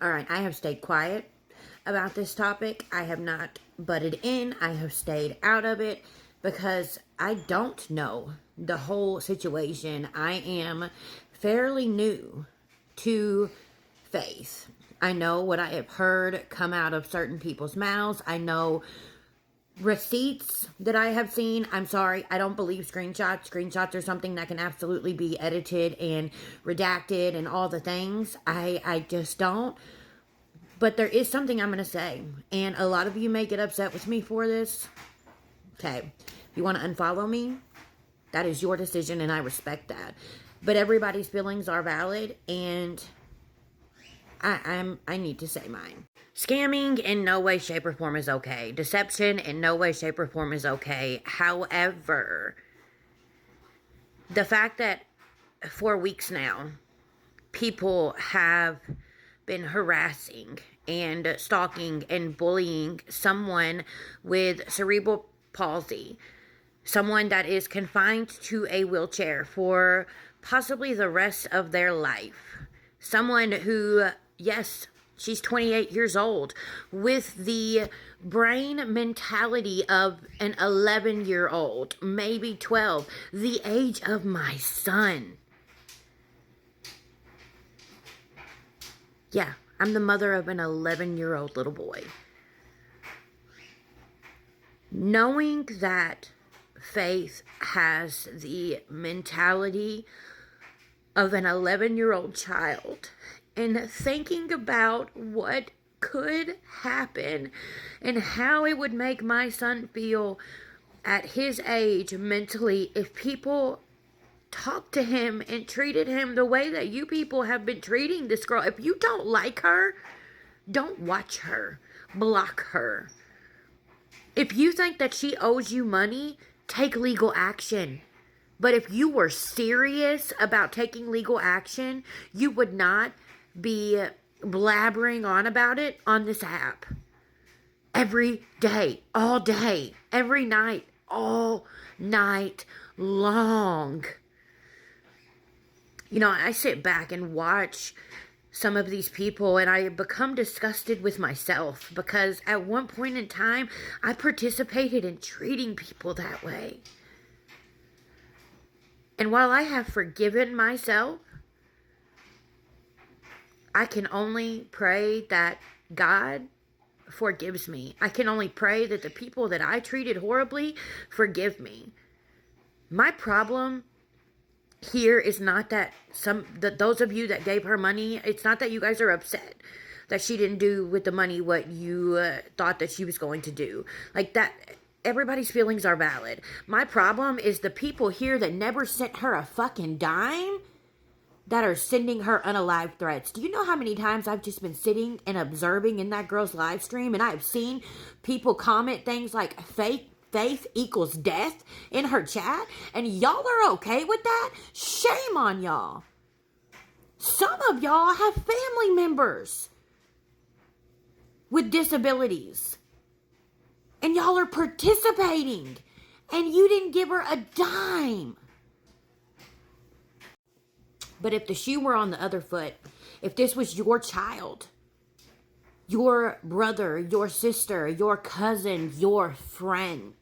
Alright, I have stayed quiet about this topic. I have not butted in. I have stayed out of it because I don't know the whole situation. I am fairly new to faith. I know what I have heard come out of certain people's mouths. I know receipts that I have seen. I'm sorry, I don't believe screenshots. Screenshots are something that can absolutely be edited and redacted and all the things. I just don't. But there is something I'm going to say. And a lot of you may get upset with me for this. Okay. If you want to unfollow me, that is your decision and I respect that. But everybody's feelings are valid and I need to say mine. Scamming in no way, shape, or form is okay. Deception in no way, shape, or form is okay. However, the fact that for weeks now, people have been harassing and stalking and bullying someone with cerebral palsy, someone that is confined to a wheelchair for possibly the rest of their life, someone who, yes, she's 28 years old with the brain mentality of an 11-year-old, maybe 12, the age of my son. Yeah, I'm the mother of an 11-year-old little boy. Knowing that Faith has the mentality of an 11-year-old child and thinking about what could happen and how it would make my son feel at his age mentally if people talked to him and treated him the way that you people have been treating this girl. If you don't like her, don't watch her. Block her. If you think that she owes you money, take legal action. But if you were serious about taking legal action, you would not be blabbering on about it on this app. Every day, all day, every night, all night long. You know, I sit back and watch some of these people and I become disgusted with myself because at one point in time, I participated in treating people that way. And while I have forgiven myself, I can only pray that God forgives me. I can only pray that the people that I treated horribly forgive me. My problem here is not that those of you that gave her money, it's not that you guys are upset that she didn't do with the money what you thought that she was going to do. Like that, everybody's feelings are valid. My problem is the people here that never sent her a fucking dime that are sending her unalive threats. Do you know how many times I've just been sitting and observing in that girl's live stream and I've seen people comment things like faith equals death in her chat, and y'all are okay with that? Shame on y'all. Some of y'all have family members with disabilities, and y'all are participating, and you didn't give her a dime. But if the shoe were on the other foot, if this was your child, your brother, your sister, your cousin, your friend,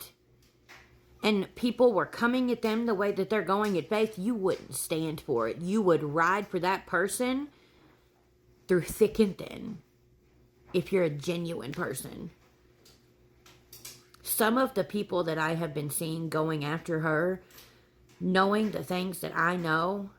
and people were coming at them the way that they're going at Faith, you wouldn't stand for it. You would ride for that person through thick and thin if you're a genuine person. Some of the people that I have been seeing going after her, knowing the things that I know,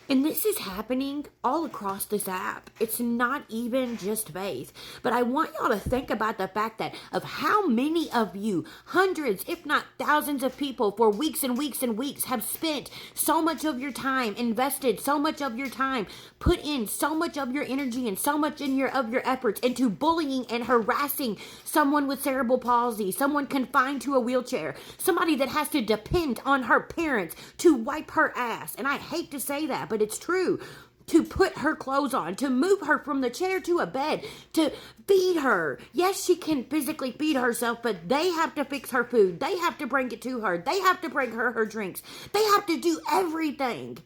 and this is happening all across this app. It's not even just Faith. But I want y'all to think about the fact that of how many of you, hundreds, if not thousands of people for weeks and weeks and weeks have spent so much of your time, invested so much of your time, put in so much of your energy and so much of your efforts into bullying and harassing someone with cerebral palsy, someone confined to a wheelchair, somebody that has to depend on her parents to wipe her ass. And I hate to say that, but it's true. To put her clothes on, to move her from the chair to a bed, to feed her. Yes, she can physically feed herself, but they have to fix her food. They have to bring it to her. They have to bring her drinks. They have to do everything.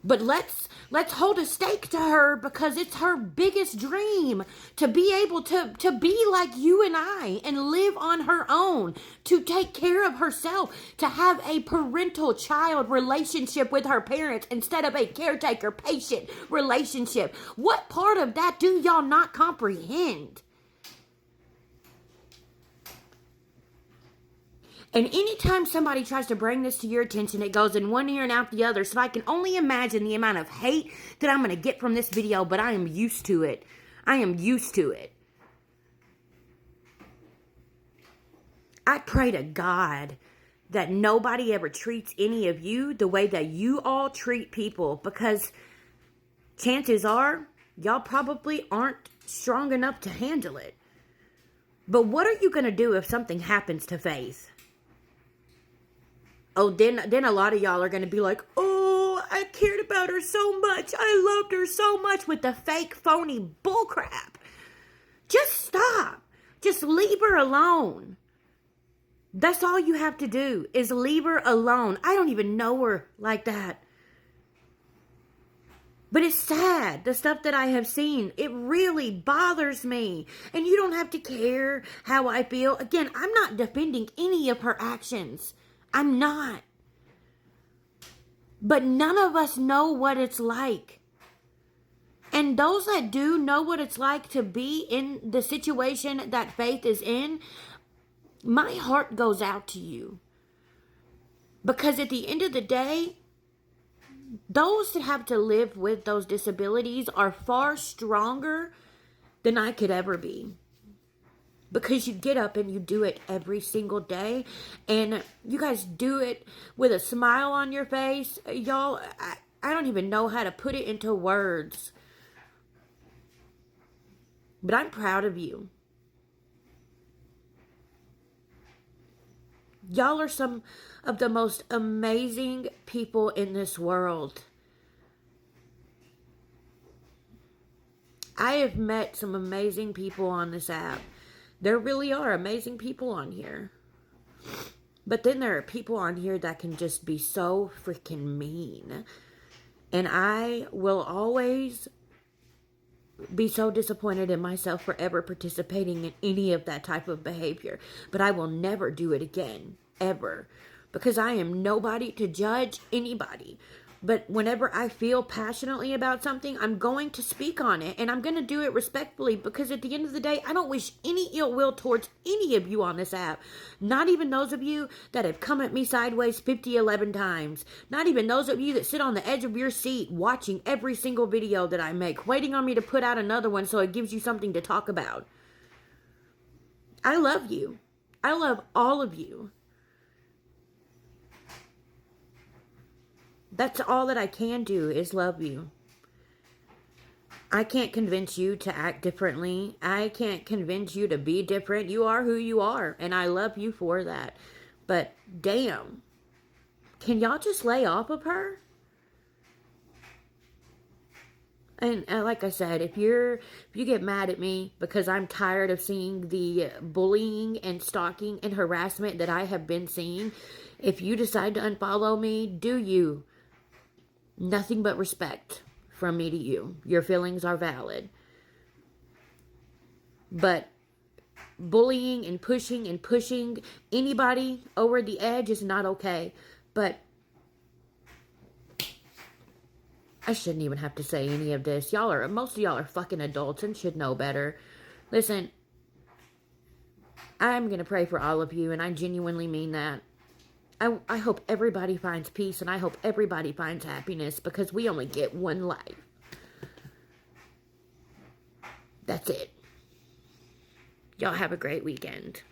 But let's hold a stake to her, because it's her biggest dream to be able to be like you and I and live on her own, to take care of herself, to have a parental child relationship with her parents instead of a caretaker patient relationship. What part of that do y'all not comprehend? And anytime somebody tries to bring this to your attention, it goes in one ear and out the other. So I can only imagine the amount of hate that I'm going to get from this video, but I am used to it. I am used to it. I pray to God that nobody ever treats any of you the way that you all treat people, because chances are y'all probably aren't strong enough to handle it. But what are you going to do if something happens to Faith? Oh, then a lot of y'all are going to be like, oh, I cared about her so much. I loved her so much, with the fake, phony bullcrap. Just stop. Just leave her alone. That's all you have to do, is leave her alone. I don't even know her like that. But it's sad, the stuff that I have seen. It really bothers me. And you don't have to care how I feel. Again, I'm not defending any of her actions. I'm not. But none of us know what it's like. And those that do know what it's like to be in the situation that Faith is in, my heart goes out to you. Because at the end of the day, those that have to live with those disabilities are far stronger than I could ever be. Because you get up and you do it every single day. And you guys do it with a smile on your face. Y'all, I don't even know how to put it into words. But I'm proud of you. Y'all are some of the most amazing people in this world. I have met some amazing people on this app. There really are amazing people on here. But then there are people on here that can just be so freaking mean. And I will always be so disappointed in myself for ever participating in any of that type of behavior. But I will never do it again. Ever. Because I am nobody to judge anybody. But whenever I feel passionately about something, I'm going to speak on it. And I'm going to do it respectfully. Because at the end of the day, I don't wish any ill will towards any of you on this app. Not even those of you that have come at me sideways 11 times. Not even those of you that sit on the edge of your seat watching every single video that I make. Waiting on me to put out another one so it gives you something to talk about. I love you. I love all of you. That's all that I can do, is love you. I can't convince you to act differently. I can't convince you to be different. You are who you are, and I love you for that. But damn, can y'all just lay off of her? And like I said, if you get mad at me because I'm tired of seeing the bullying and stalking and harassment that I have been seeing, if you decide to unfollow me, do you. Nothing but respect from me to you. Your feelings are valid. But bullying and pushing anybody over the edge is not okay. But I shouldn't even have to say any of this. Most of y'all are fucking adults and should know better. Listen, I'm going to pray for all of you, and I genuinely mean that. I hope everybody finds peace, and I hope everybody finds happiness, because we only get one life. That's it. Y'all have a great weekend.